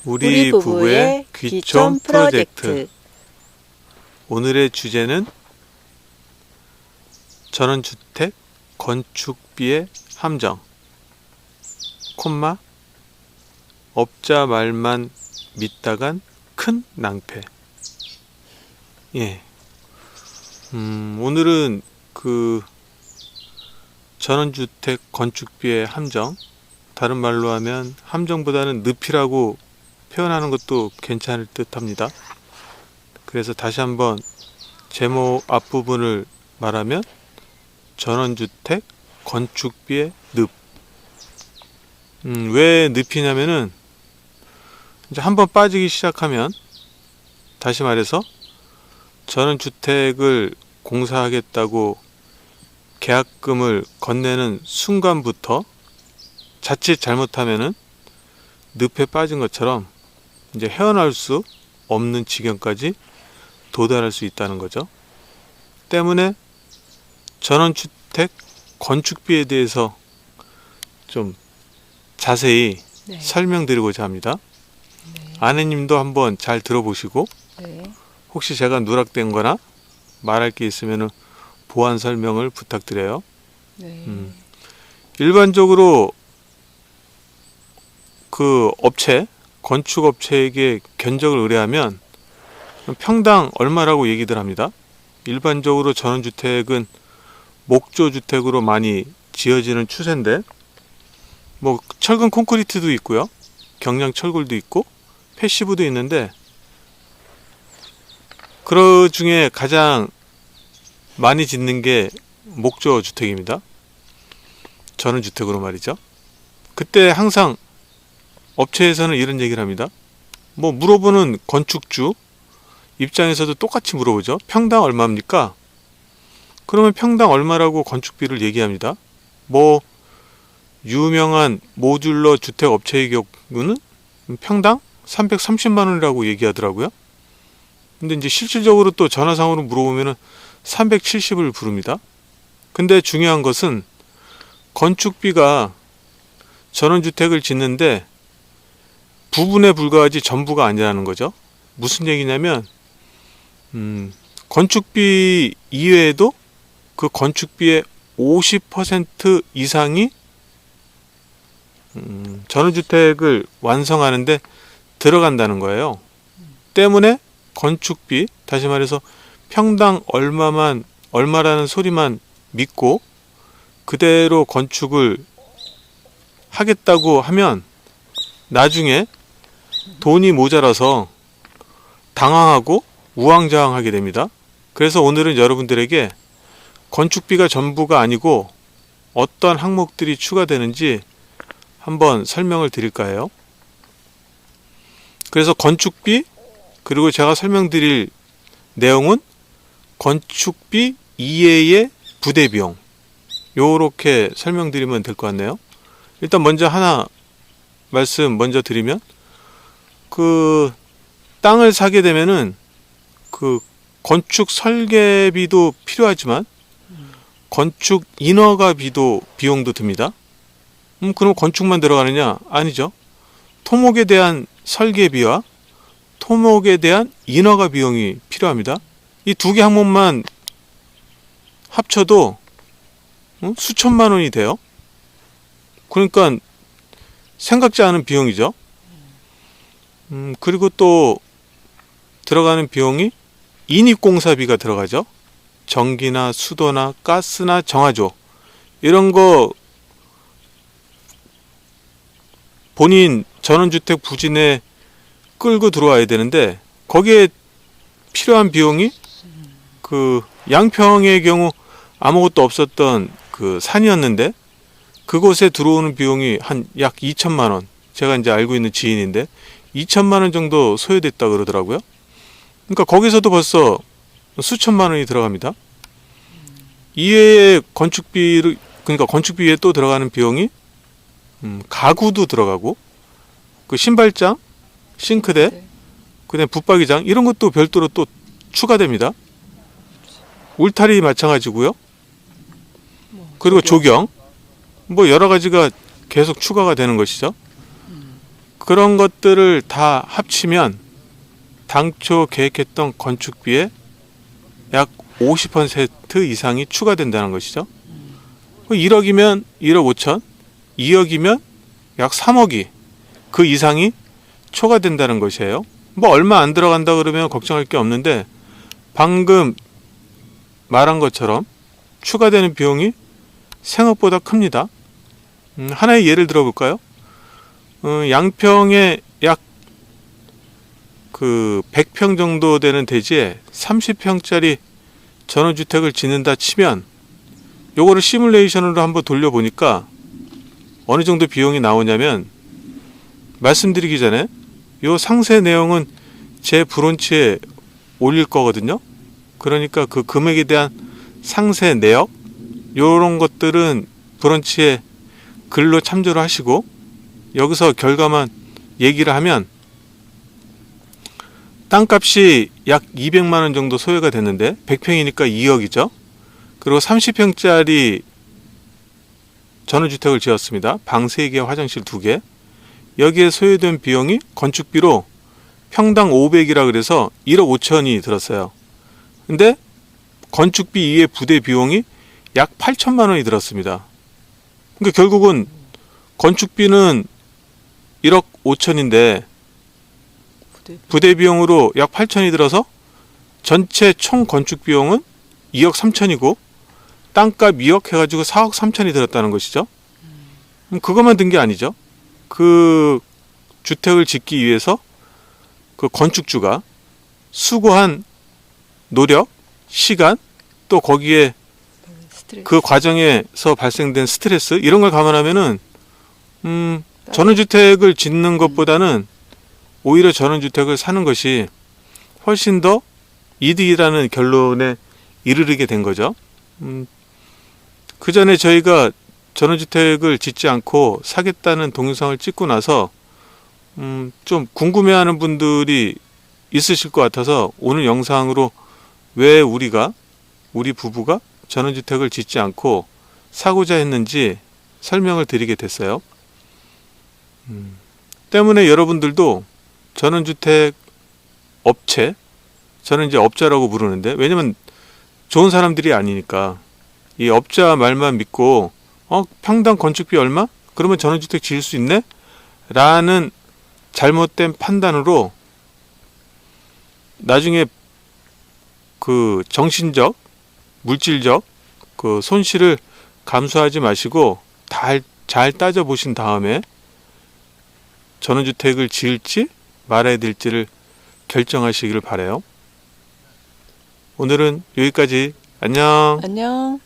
우리 부부의 귀촌 프로젝트. 오늘의 주제는 전원주택 건축비의 함정, 업자 말만 믿다간 큰 낭패. 오늘은 전원주택 건축비의 함정, 다른 말로 하면 함정보다는 늪이라고 표현하는 것도 괜찮을 듯 합니다. 그래서 다시 한번 제목 앞부분을 말하면 전원주택 건축비의 늪. 왜 늪이냐면은 이제 한번 빠지기 시작하면, 다시 말해서 전원주택을 공사하겠다고 계약금을 건네는 순간부터 자칫 잘못하면은 늪에 빠진 것처럼 이제 헤어나올 수 없는 지경까지 도달할 수 있다는 거죠. 때문에 전원주택 건축비에 대해서 좀 자세히 설명드리고자 합니다. 아내님도 한번 잘 들어보시고, 혹시 제가 누락된 거나 말할 게 있으면 보완 설명을 부탁드려요. 일반적으로 건축업체에게 견적을 의뢰하면 평당 얼마라고 얘기들 합니다. 일반적으로 전원주택은 목조주택으로 많이 지어지는 추세인데, 철근 콘크리트도 있고요, 경량 철골도 있고 패시브도 있는데, 그 중에 가장 많이 짓는 게 목조주택입니다. 전원주택으로 말이죠. 그때 항상 업체에서는 이런 얘기를 합니다. 물어보는 건축주 입장에서도 똑같이 물어보죠. 평당 얼마입니까? 그러면 평당 얼마라고 건축비를 얘기합니다. 유명한 모듈러 주택 업체의 경우는 평당 330만 원이라고 얘기하더라고요. 근데 이제 실질적으로 또 전화상으로 물어보면은 370을 부릅니다. 근데 중요한 것은 건축비가 전원주택을 짓는데 부분에 불과하지 전부가 아니라는 거죠. 무슨 얘기냐면, 건축비 이외에도 그 건축비의 50% 이상이 전원주택을 완성하는데 들어간다는 거예요. 때문에 건축비, 다시 말해서 평당 얼마라는 소리만 믿고 그대로 건축을 하겠다고 하면 나중에 돈이 모자라서 당황하고 우왕좌왕하게 됩니다. 그래서 오늘은 여러분들에게 건축비가 전부가 아니고 어떤 항목들이 추가되는지 한번 설명을 드릴까 해요. 그래서 건축비, 그리고 제가 설명드릴 내용은 건축비 이외의 부대비용, 요렇게 설명드리면 될 것 같네요. 일단 먼저 하나 말씀 먼저 드리면, 땅을 사게 되면은 건축 설계비도 필요하지만 건축 인허가 비용도 듭니다. 그럼 건축만 들어가느냐? 아니죠. 토목에 대한 설계비와 토목에 대한 인허가 비용이 필요합니다. 이 두 개 항목만 합쳐도 수천만 원이 돼요. 그러니까 생각지 않은 비용이죠. 그리고 또 들어가는 비용이 인입공사비가 들어가죠. 전기나 수도나 가스나 정화조, 이런 거 본인 전원주택 부진에 끌고 들어와야 되는데, 거기에 필요한 비용이 양평의 경우 아무것도 없었던 산이었는데 그곳에 들어오는 비용이 한 약 2천만 원, 제가 이제 알고 있는 지인인데 2천만 원 정도 소요됐다 그러더라고요. 그러니까 거기서도 벌써 수천만 원이 들어갑니다. 이외에 그러니까 건축비에 또 들어가는 비용이 가구도 들어가고, 신발장, 싱크대, 그다음에 붙박이장, 이런 것도 별도로 또 추가됩니다. 울타리 마찬가지고요. 그리고 조경, 여러 가지가 계속 추가가 되는 것이죠. 그런 것들을 다 합치면 당초 계획했던 건축비의 약 50% 이상이 추가된다는 것이죠. 1억이면 1억 5천, 2억이면 약 3억이 그 이상이 초과된다는 것이에요. 뭐 얼마 안 들어간다 그러면 걱정할 게 없는데 방금 말한 것처럼 추가되는 비용이 생각보다 큽니다. 하나의 예를 들어볼까요? 양평에 약 그 100평 정도 되는 대지에 30평짜리 전원주택을 짓는다 치면 요거를 시뮬레이션으로 한번 돌려보니까 어느 정도 비용이 나오냐면 말씀드리기 전에 요 상세 내용은 제 브론치에 올릴 거거든요. 그러니까 그 금액에 대한 상세 내역 요런 것들은 브런치에 글로 참조를 하시고 여기서 결과만 얘기를 하면 땅값이 약 200만 원 정도 소요가 됐는데 100평이니까 2억이죠. 그리고 30평짜리 전원주택을 지었습니다. 방 3개, 화장실 2개. 여기에 소요된 비용이 건축비로 평당 500이라 그래서 1억 5천이 들었어요. 근데 건축비 이외 부대 비용이 약 8천만 원이 들었습니다. 그러니까 결국은 건축비는 1억 5천인데 부대 비용으로 약 8천이 들어서 전체 총 건축 비용은 2억 3천이고 땅값 2억 해가지고 4억 3천이 들었다는 것이죠. 그것만 든 게 아니죠. 그 주택을 짓기 위해서 그 건축주가 수고한 노력, 시간, 또 거기에 스트레스. 그 과정에서 발생된 스트레스 이런 걸 감안하면은 전원주택을 짓는 것보다는 오히려 전원주택을 사는 것이 훨씬 더 이득이라는 결론에 이르게 된 거죠. 그 전에 저희가 전원주택을 짓지 않고 사겠다는 동영상을 찍고 나서 좀 궁금해하는 분들이 있으실 것 같아서 오늘 영상으로 왜 우리 부부가 전원주택을 짓지 않고 사고자 했는지 설명을 드리게 됐어요. 때문에 여러분들도 전원주택 업체, 저는 이제 업자라고 부르는데 왜냐면 좋은 사람들이 아니니까 이 업자 말만 믿고 평당 건축비 얼마? 그러면 전원주택 지을 수 있네? 라는 잘못된 판단으로 나중에 그 정신적, 물질적 그 손실을 감수하지 마시고 잘 따져보신 다음에 전원주택을 지을지 말아야 될지를 결정하시기를 바라요. 오늘은 여기까지. 안녕. 안녕.